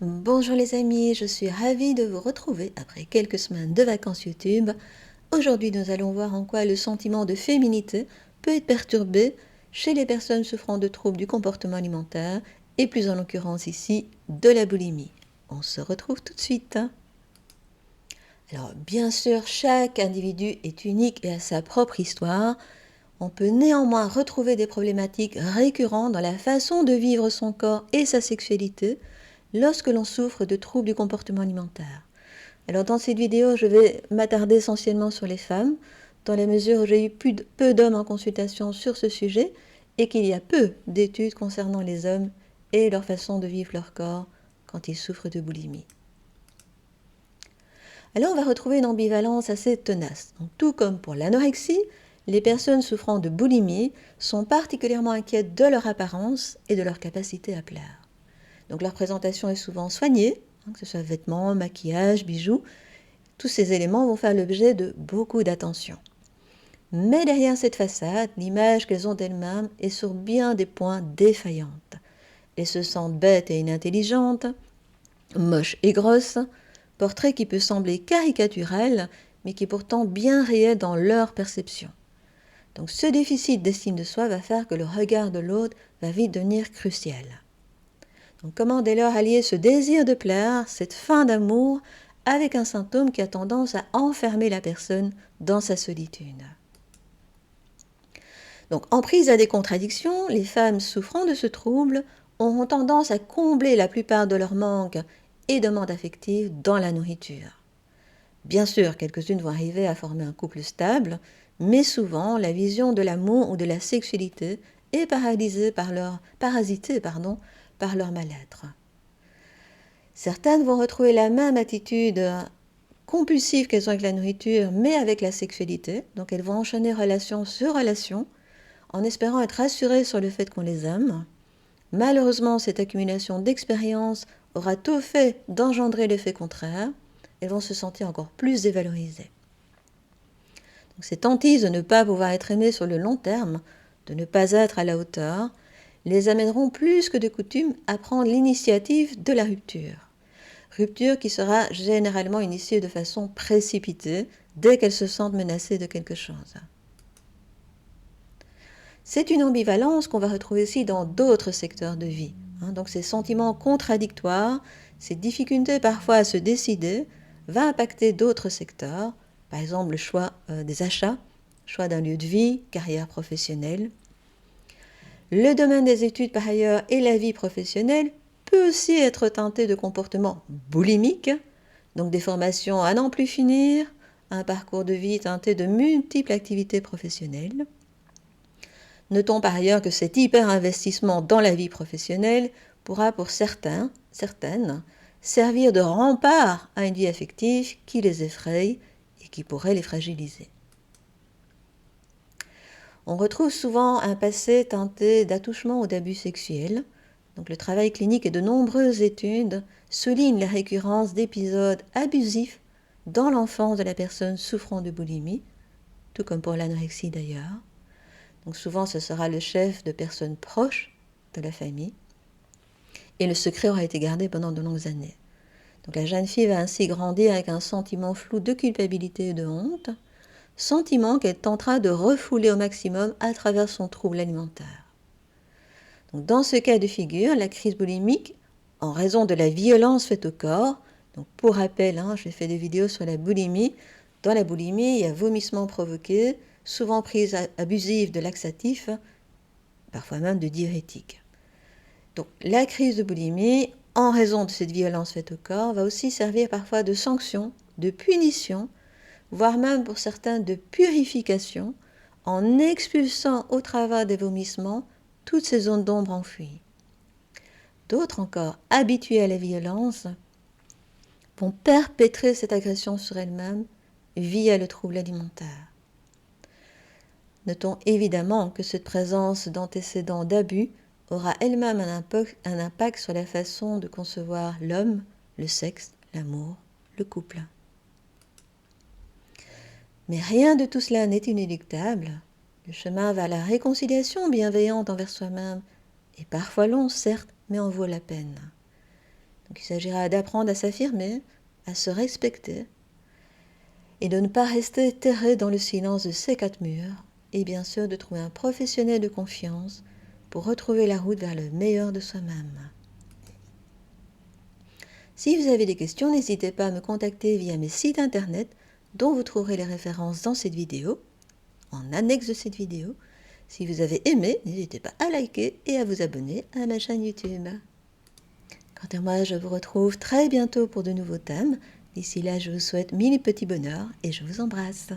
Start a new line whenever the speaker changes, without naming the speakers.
Bonjour les amis, je suis ravie de vous retrouver après quelques semaines de vacances YouTube. Aujourd'hui, nous allons voir en quoi le sentiment de féminité peut être perturbé chez les personnes souffrant de troubles du comportement alimentaire et plus en l'occurrence ici de la boulimie. On se retrouve tout de suite. Alors bien sûr, chaque individu est unique et a sa propre histoire. On peut néanmoins retrouver des problématiques récurrentes dans la façon de vivre son corps et sa sexualité lorsque l'on souffre de troubles du comportement alimentaire. Alors dans cette vidéo, je vais m'attarder essentiellement sur les femmes, dans la mesure où j'ai eu peu d'hommes en consultation sur ce sujet et qu'il y a peu d'études concernant les hommes et leur façon de vivre leur corps quand ils souffrent de boulimie. Alors on va retrouver une ambivalence assez tenace. Donc, tout comme pour l'anorexie, les personnes souffrant de boulimie sont particulièrement inquiètes de leur apparence et de leur capacité à plaire. Donc leur présentation est souvent soignée, que ce soit vêtements, maquillage, bijoux. Tous ces éléments vont faire l'objet de beaucoup d'attention. Mais derrière cette façade, l'image qu'elles ont d'elles-mêmes est sur bien des points défaillante. Elles se sentent bêtes et inintelligentes, moches et grosses, portrait qui peut sembler caricatural, mais qui est pourtant bien réel dans leur perception. Donc ce déficit d'estime de soi va faire que le regard de l'autre va vite devenir crucial. Donc comment dès lors allier ce désir de plaire, cette faim d'amour, avec un symptôme qui a tendance à enfermer la personne dans sa solitude. Donc en prise à des contradictions, les femmes souffrant de ce trouble auront tendance à combler la plupart de leurs manques et demandes affectives dans la nourriture. Bien sûr, quelques-unes vont arriver à former un couple stable, mais souvent la vision de l'amour ou de la sexualité est parasitée par leur mal-être. Certaines vont retrouver la même attitude compulsive qu'elles ont avec la nourriture, mais avec la sexualité. Donc elles vont enchaîner relation sur relation, en espérant être rassurées sur le fait qu'on les aime. Malheureusement, cette accumulation d'expériences aura tout fait d'engendrer l'effet contraire. Elles vont se sentir encore plus dévalorisées. Donc, cette hantise de ne pas pouvoir être aimées sur le long terme, de ne pas être à la hauteur, les amèneront plus que de coutume à prendre l'initiative de la rupture. Rupture qui sera généralement initiée de façon précipitée dès qu'elles se sentent menacées de quelque chose. C'est une ambivalence qu'on va retrouver aussi dans d'autres secteurs de vie. Donc ces sentiments contradictoires, ces difficultés parfois à se décider, va impacter d'autres secteurs, par exemple le choix des achats, choix d'un lieu de vie, carrière professionnelle. Le domaine des études par ailleurs et la vie professionnelle peut aussi être teinté de comportements boulimiques, donc des formations à n'en plus finir, un parcours de vie teinté de multiples activités professionnelles. Notons par ailleurs que cet hyper-investissement dans la vie professionnelle pourra pour certaines, servir de rempart à une vie affective qui les effraie et qui pourrait les fragiliser. On retrouve souvent un passé teinté d'attouchement ou d'abus sexuels. Donc le travail clinique et de nombreuses études soulignent la récurrence d'épisodes abusifs dans l'enfance de la personne souffrant de boulimie, tout comme pour l'anorexie d'ailleurs. Donc souvent ce sera le chef de personnes proches de la famille et le secret aura été gardé pendant de longues années. Donc la jeune fille va ainsi grandir avec un sentiment flou de culpabilité et de honte, sentiment qu'elle tentera de refouler au maximum à travers son trouble alimentaire. Donc dans ce cas de figure, la crise boulimique, en raison de la violence faite au corps, donc pour rappel, j'ai fait des vidéos sur la boulimie. Dans la boulimie, il y a vomissement provoqué, souvent prise abusive de laxatifs, parfois même de diurétiques. Donc la crise de boulimie, en raison de cette violence faite au corps, va aussi servir parfois de sanction, de punition, voire même pour certains de purification, en expulsant au travers des vomissements toutes ces zones d'ombre enfouies. D'autres encore, habitués à la violence, vont perpétrer cette agression sur elles-mêmes via le trouble alimentaire. Notons évidemment que cette présence d'antécédents d'abus aura elle-même un impact sur la façon de concevoir l'homme, le sexe, l'amour, le couple. Mais rien de tout cela n'est inéluctable. Le chemin vers la réconciliation bienveillante envers soi-même est parfois long, certes, mais en vaut la peine. Donc il s'agira d'apprendre à s'affirmer, à se respecter et de ne pas rester terré dans le silence de ces quatre murs et bien sûr de trouver un professionnel de confiance pour retrouver la route vers le meilleur de soi-même. Si vous avez des questions, n'hésitez pas à me contacter via mes sites internet dont vous trouverez les références dans cette vidéo, en annexe de cette vidéo. Si vous avez aimé, n'hésitez pas à liker et à vous abonner à ma chaîne YouTube. Quant à moi, je vous retrouve très bientôt pour de nouveaux thèmes. D'ici là, je vous souhaite mille petits bonheurs et je vous embrasse.